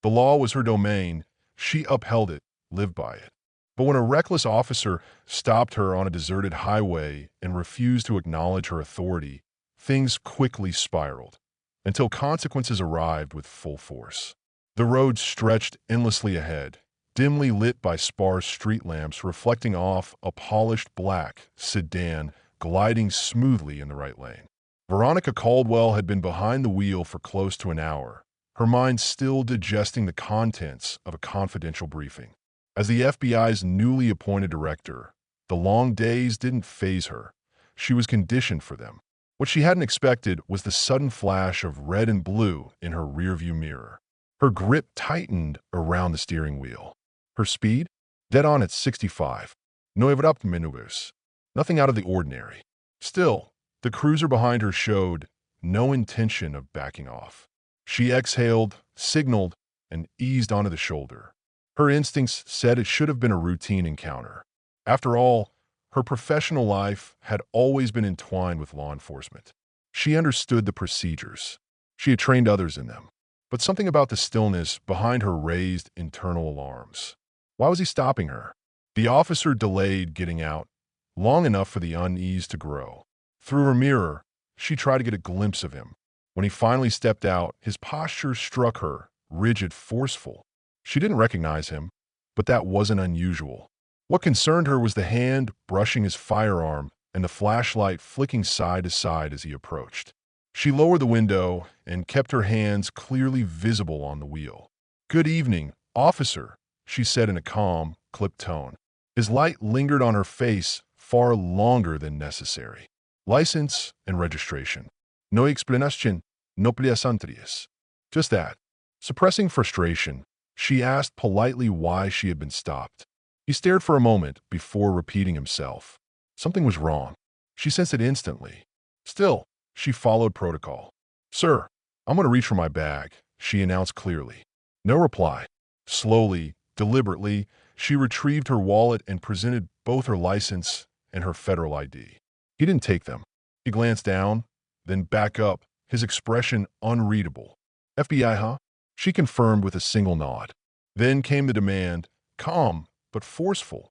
The law was her domain. She upheld it, lived by it. But when a reckless officer stopped her on a deserted highway and refused to acknowledge her authority, things quickly spiraled, until consequences arrived with full force. The road stretched endlessly ahead, dimly lit by sparse street lamps reflecting off a polished black sedan gliding smoothly in the right lane. Veronica Caldwell had been behind the wheel for close to an hour, her mind still digesting the contents of a confidential briefing. As the FBI's newly appointed director, the long days didn't faze her. She was conditioned for them. What she hadn't expected was the sudden flash of red and blue in her rearview mirror. Her grip tightened around the steering wheel. Her speed? Dead on at 65. No maneuvers. Nothing out of the ordinary. Still, the cruiser behind her showed no intention of backing off. She exhaled, signaled, and eased onto the shoulder. Her instincts said it should have been a routine encounter. After all, her professional life had always been entwined with law enforcement. She understood the procedures. She had trained others in them. But something about the stillness behind her raised internal alarms. Why was he stopping her? The officer delayed getting out, long enough for the unease to grow. Through her mirror, she tried to get a glimpse of him. When he finally stepped out, his posture struck her, rigid, forceful. She didn't recognize him, but that wasn't unusual. What concerned her was the hand brushing his firearm and the flashlight flicking side to side as he approached. She lowered the window and kept her hands clearly visible on the wheel. "Good evening, officer," she said in a calm, clipped tone. His light lingered on her face far longer than necessary. "License and registration. No explanation, no pleasantries." Just that. Suppressing frustration, she asked politely why she had been stopped. He stared for a moment before repeating himself. Something was wrong. She sensed it instantly. Still, she followed protocol. "Sir, I'm going to reach for my bag," she announced clearly. No reply. Slowly, deliberately, she retrieved her wallet and presented both her license and her federal ID. He didn't take them. He glanced down, then back up, his expression unreadable. "FBI, huh?" She confirmed with a single nod. Then came the demand, calm but forceful,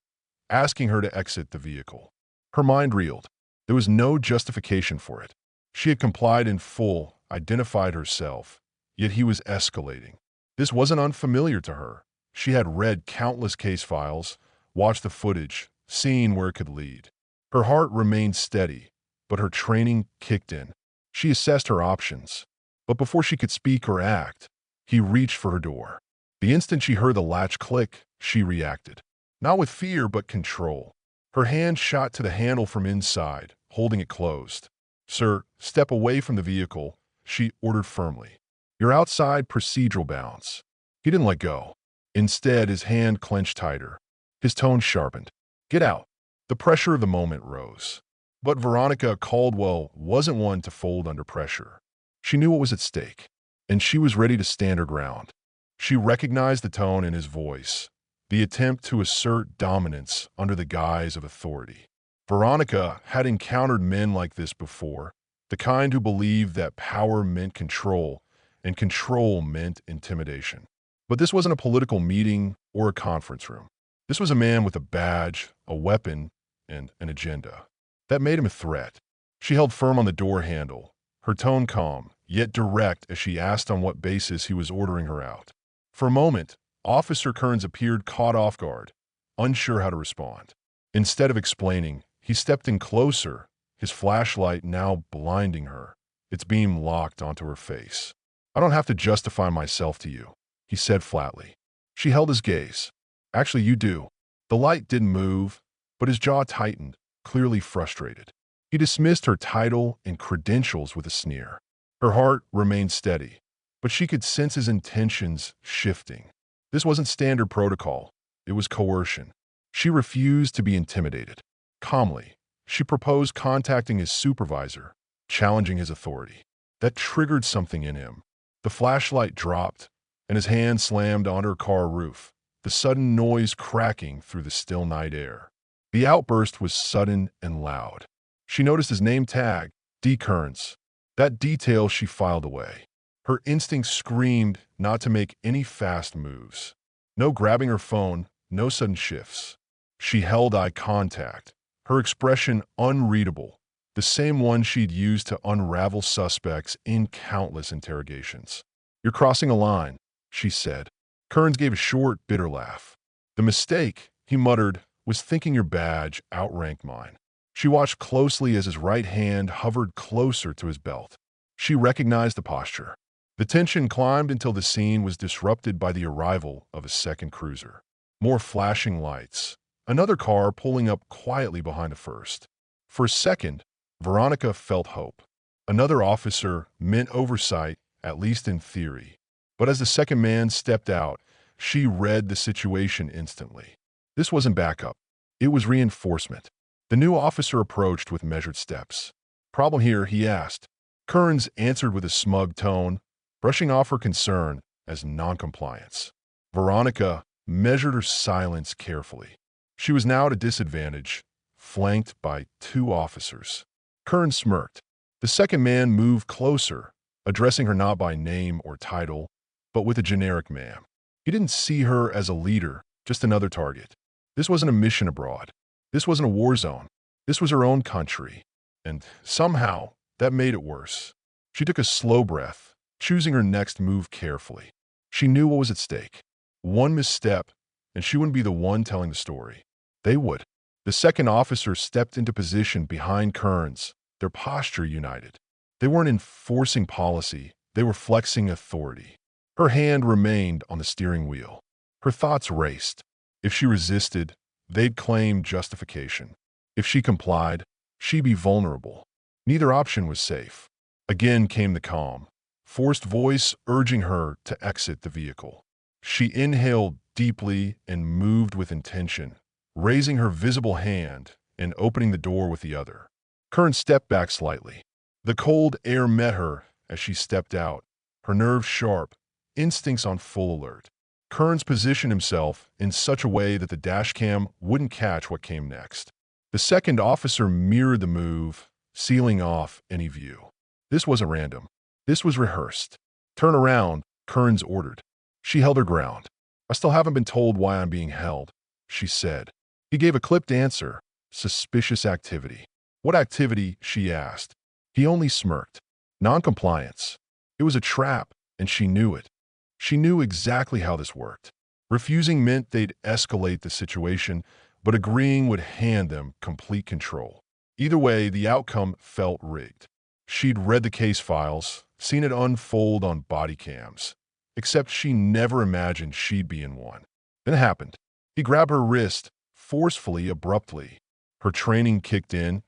asking her to exit the vehicle. Her mind reeled. There was no justification for it. She had complied in full, identified herself, yet he was escalating. This wasn't unfamiliar to her. She had read countless case files, watched the footage, seen where it could lead. Her heart remained steady, but her training kicked in. She assessed her options. But before she could speak or act, he reached for her door. The instant she heard the latch click, she reacted. Not with fear, but control. Her hand shot to the handle from inside, holding it closed. "Sir, step away from the vehicle," she ordered firmly. "You're outside procedural bounds." He didn't let go. Instead, his hand clenched tighter. His tone sharpened. "Get out." The pressure of the moment rose. But Veronica Caldwell wasn't one to fold under pressure. She knew what was at stake, and she was ready to stand her ground. She recognized the tone in his voice, the attempt to assert dominance under the guise of authority. Veronica had encountered men like this before, the kind who believed that power meant control, and control meant intimidation. But this wasn't a political meeting or a conference room. This was a man with a badge, a weapon, and an agenda. That made him a threat. She held firm on the door handle, her tone calm, yet direct as she asked on what basis he was ordering her out. For a moment, Officer Kearns appeared caught off guard, unsure how to respond. Instead of explaining, he stepped in closer, his flashlight now blinding her, its beam locked onto her face. "I don't have to justify myself to you," he said flatly. She held his gaze. "Actually, you do." The light didn't move, but his jaw tightened, clearly frustrated. He dismissed her title and credentials with a sneer. Her heart remained steady, but she could sense his intentions shifting. This wasn't standard protocol. It was coercion. She refused to be intimidated. Calmly, she proposed contacting his supervisor, challenging his authority. That triggered something in him. The flashlight dropped, and his hand slammed onto her car roof, the sudden noise cracking through the still night air. The outburst was sudden and loud. She noticed his name tag, D. Kearns. That detail she filed away. Her instinct screamed not to make any fast moves. No grabbing her phone, no sudden shifts. She held eye contact, her expression unreadable, the same one she'd used to unravel suspects in countless interrogations. "You're crossing a line," she said. Kearns gave a short, bitter laugh. "The mistake," he muttered, "was thinking your badge outranked mine." She watched closely as his right hand hovered closer to his belt. She recognized the posture. The tension climbed until the scene was disrupted by the arrival of a second cruiser. More flashing lights. Another car pulling up quietly behind the first. For a second, Veronica felt hope. Another officer meant oversight, at least in theory. But as the second man stepped out, she read the situation instantly. This wasn't backup. It was reinforcement. The new officer approached with measured steps. "Problem here?" he asked. Kearns answered with a smug tone, brushing off her concern as noncompliance. Veronica measured her silence carefully. She was now at a disadvantage, flanked by two officers. Kearns smirked. The second man moved closer, addressing her not by name or title, but with a generic ma'am. He didn't see her as a leader, just another target. This wasn't a mission abroad. This wasn't a war zone. This was her own country. And somehow, that made it worse. She took a slow breath, choosing her next move carefully. She knew what was at stake. One misstep, and she wouldn't be the one telling the story. They would. The second officer stepped into position behind Kearns, their posture united. They weren't enforcing policy, they were flexing authority. Her hand remained on the steering wheel. Her thoughts raced. If she resisted, they'd claim justification. If she complied, she'd be vulnerable. Neither option was safe. Again came the calm, forced voice urging her to exit the vehicle. She inhaled deeply and moved with intention, raising her visible hand and opening the door with the other. Kearns stepped back slightly. The cold air met her as she stepped out, her nerves sharp, instincts on full alert. Kearns positioned himself in such a way that the dashcam wouldn't catch what came next. The second officer mirrored the move, sealing off any view. This wasn't random. This was rehearsed. "Turn around," Kearns ordered. She held her ground. "I still haven't been told why I'm being held," she said. He gave a clipped answer. "Suspicious activity." "What activity?" she asked. He only smirked. "Noncompliance." It was a trap, and she knew it. She knew exactly how this worked. Refusing meant they'd escalate the situation, but agreeing would hand them complete control. Either way, the outcome felt rigged. She'd read the case files, seen it unfold on body cams, except she never imagined she'd be in one. Then it happened. He grabbed her wrist, forcefully, abruptly. Her training kicked in,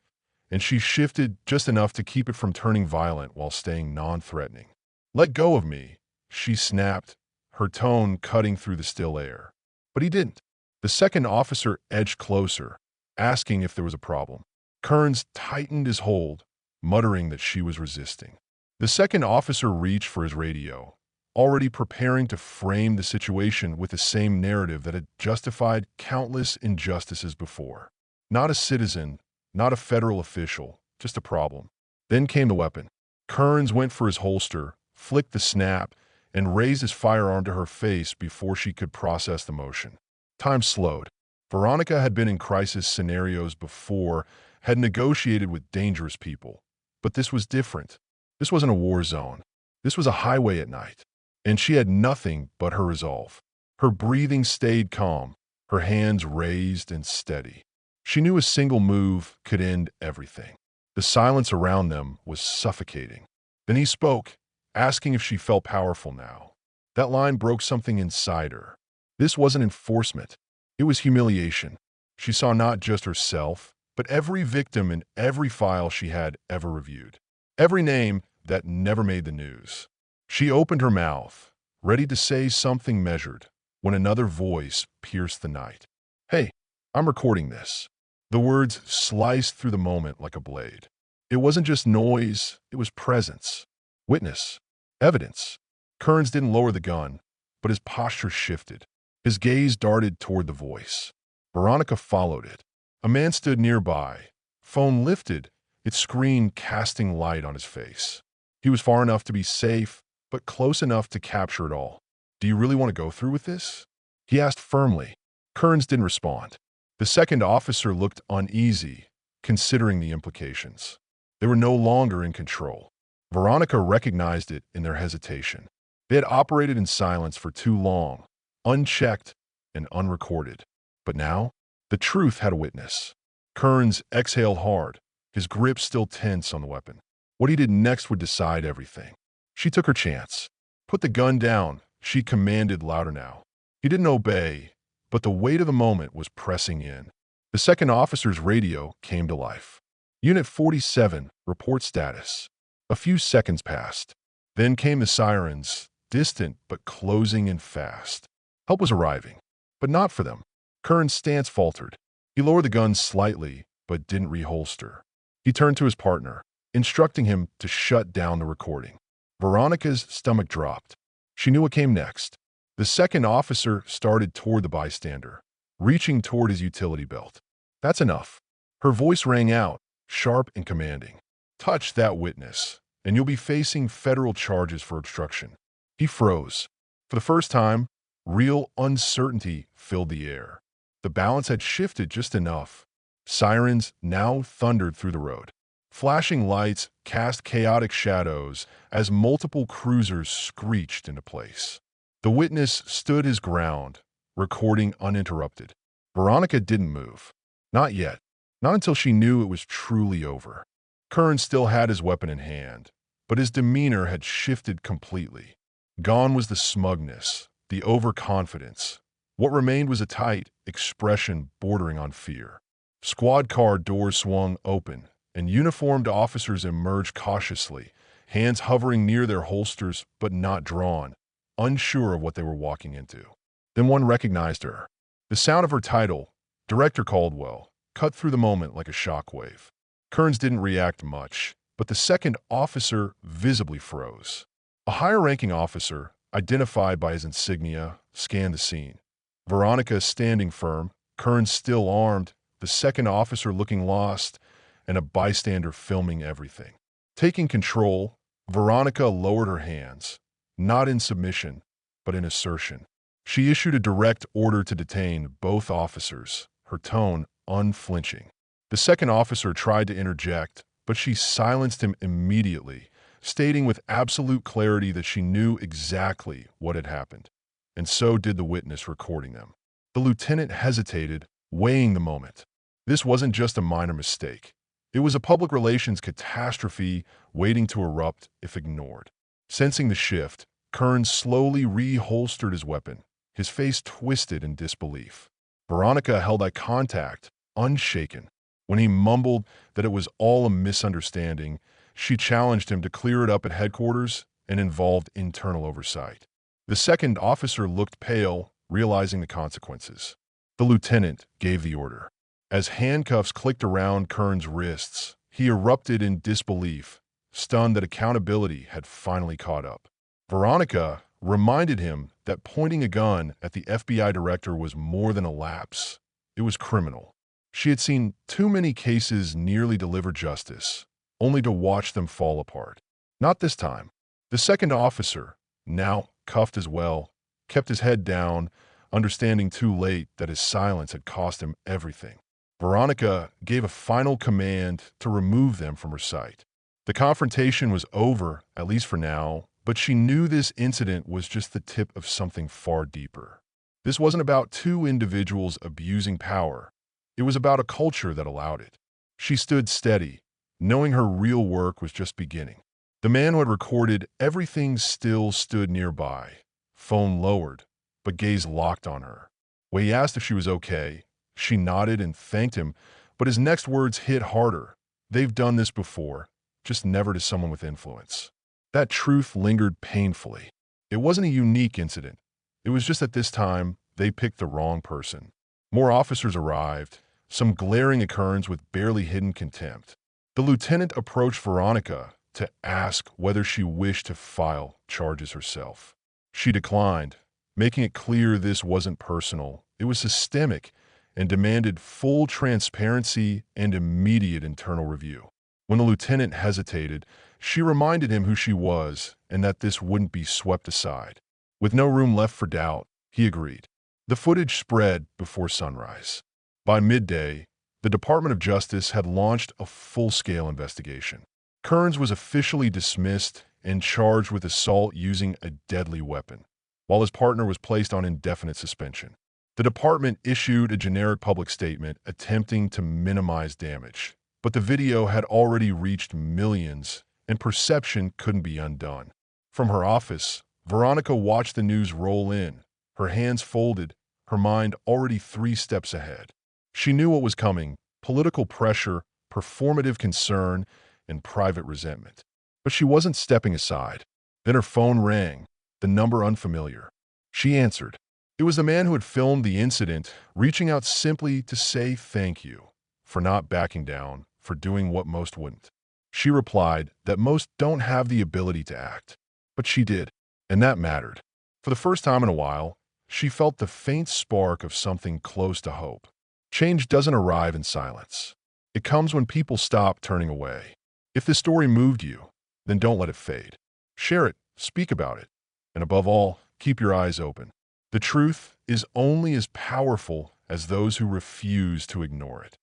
and she shifted just enough to keep it from turning violent while staying non-threatening. "Let go of me," she snapped, her tone cutting through the still air. But he didn't. The second officer edged closer, asking if there was a problem. Kearns tightened his hold, muttering that she was resisting. The second officer reached for his radio, already preparing to frame the situation with the same narrative that had justified countless injustices before. Not a citizen, not a federal official, just a problem. Then came the weapon. Kearns went for his holster, flicked the snap, and raised his firearm to her face before she could process the motion. Time slowed. Veronica had been in crisis scenarios before, had negotiated with dangerous people. But this was different. This wasn't a war zone. This was a highway at night. And she had nothing but her resolve. Her breathing stayed calm, her hands raised and steady. She knew a single move could end everything. The silence around them was suffocating. Then he spoke, asking if she felt powerful now. That line broke something inside her. This wasn't enforcement. It was humiliation. She saw not just herself, but every victim in every file she had ever reviewed. Every name that never made the news. She opened her mouth, ready to say something measured, when another voice pierced the night. "Hey, I'm recording this." The words sliced through the moment like a blade. It wasn't just noise, it was presence. Witness. Evidence. Kearns didn't lower the gun, but his posture shifted. His gaze darted toward the voice. Veronica followed it. A man stood nearby, phone lifted, its screen casting light on his face. He was far enough to be safe, but close enough to capture it all. Do you really want to go through with this? He asked firmly. Kearns didn't respond. The second officer looked uneasy, considering the implications. They were no longer in control. Veronica recognized it in their hesitation. They had operated in silence for too long, unchecked and unrecorded. But now, the truth had a witness. Kearns exhaled hard, his grip still tense on the weapon. What he did next would decide everything. She took her chance. Put the gun down, she commanded louder now. He didn't obey, but the weight of the moment was pressing in. The second officer's radio came to life. Unit 47, report status. A few seconds passed. Then came the sirens, distant but closing in fast. Help was arriving, but not for them. Kearns' stance faltered. He lowered the gun slightly, but didn't reholster. He turned to his partner, instructing him to shut down the recording. Veronica's stomach dropped. She knew what came next. The second officer started toward the bystander, reaching toward his utility belt. That's enough. Her voice rang out, sharp and commanding. Touch that witness, and you'll be facing federal charges for obstruction. He froze. For the first time, real uncertainty filled the air. The balance had shifted just enough. Sirens now thundered through the road. Flashing lights cast chaotic shadows as multiple cruisers screeched into place. The witness stood his ground, recording uninterrupted. Veronica didn't move. Not yet. Not until she knew it was truly over. Kearns still had his weapon in hand, but his demeanor had shifted completely. Gone was the smugness, the overconfidence. What remained was a tight expression bordering on fear. Squad car doors swung open, and uniformed officers emerged cautiously, hands hovering near their holsters but not drawn, unsure of what they were walking into. Then one recognized her. The sound of her title, Director Caldwell, cut through the moment like a shockwave. Kearns didn't react much, but the second officer visibly froze. A higher-ranking officer, identified by his insignia, scanned the scene. Veronica standing firm, Kearns still armed, the second officer looking lost, and a bystander filming everything. Taking control, Veronica lowered her hands, not in submission, but in assertion. She issued a direct order to detain both officers, her tone unflinching. The second officer tried to interject, but she silenced him immediately, stating with absolute clarity that she knew exactly what had happened. And so did the witness recording them. The lieutenant hesitated, weighing the moment. This wasn't just a minor mistake. It was a public relations catastrophe waiting to erupt if ignored. Sensing the shift, Kearns slowly reholstered his weapon, his face twisted in disbelief. Veronica held eye contact, unshaken. When he mumbled that it was all a misunderstanding, she challenged him to clear it up at headquarters and involved internal oversight. The second officer looked pale, realizing the consequences. The lieutenant gave the order. As handcuffs clicked around Kearns' wrists, he erupted in disbelief, stunned that accountability had finally caught up. Veronica reminded him that pointing a gun at the FBI director was more than a lapse. It was criminal. She had seen too many cases nearly deliver justice, only to watch them fall apart. Not this time. The second officer, now cuffed as well, kept his head down, understanding too late that his silence had cost him everything. Veronica gave a final command to remove them from her sight. The confrontation was over, at least for now, but she knew this incident was just the tip of something far deeper. This wasn't about two individuals abusing power. It was about a culture that allowed it. She stood steady, knowing her real work was just beginning. The man who had recorded everything still stood nearby, phone lowered, but gaze locked on her. When he asked if she was okay, she nodded and thanked him, but his next words hit harder. They've done this before, just never to someone with influence. That truth lingered painfully. It wasn't a unique incident. It was just that this time, they picked the wrong person. More officers arrived, some glaring at Kearns with barely hidden contempt. The lieutenant approached Veronica to ask whether she wished to file charges herself. She declined, making it clear this wasn't personal. It was systemic and demanded full transparency and immediate internal review. When the lieutenant hesitated, she reminded him who she was and that this wouldn't be swept aside. With no room left for doubt, he agreed. The footage spread before sunrise. By midday, the Department of Justice had launched a full-scale investigation. Kearns was officially dismissed and charged with assault using a deadly weapon, while his partner was placed on indefinite suspension. The department issued a generic public statement attempting to minimize damage, but the video had already reached millions, and perception couldn't be undone. From her office, Veronica watched the news roll in, her hands folded, her mind already 3 steps ahead. She knew what was coming: political pressure, performative concern, and private resentment. But she wasn't stepping aside. Then her phone rang, the number unfamiliar. She answered. It was the man who had filmed the incident, reaching out simply to say thank you for not backing down, for doing what most wouldn't. She replied that most don't have the ability to act, but she did, and that mattered. For the first time in a while, she felt the faint spark of something close to hope. Change doesn't arrive in silence. It comes when people stop turning away. If this story moved you, then don't let it fade. Share it, speak about it, and above all, keep your eyes open. The truth is only as powerful as those who refuse to ignore it.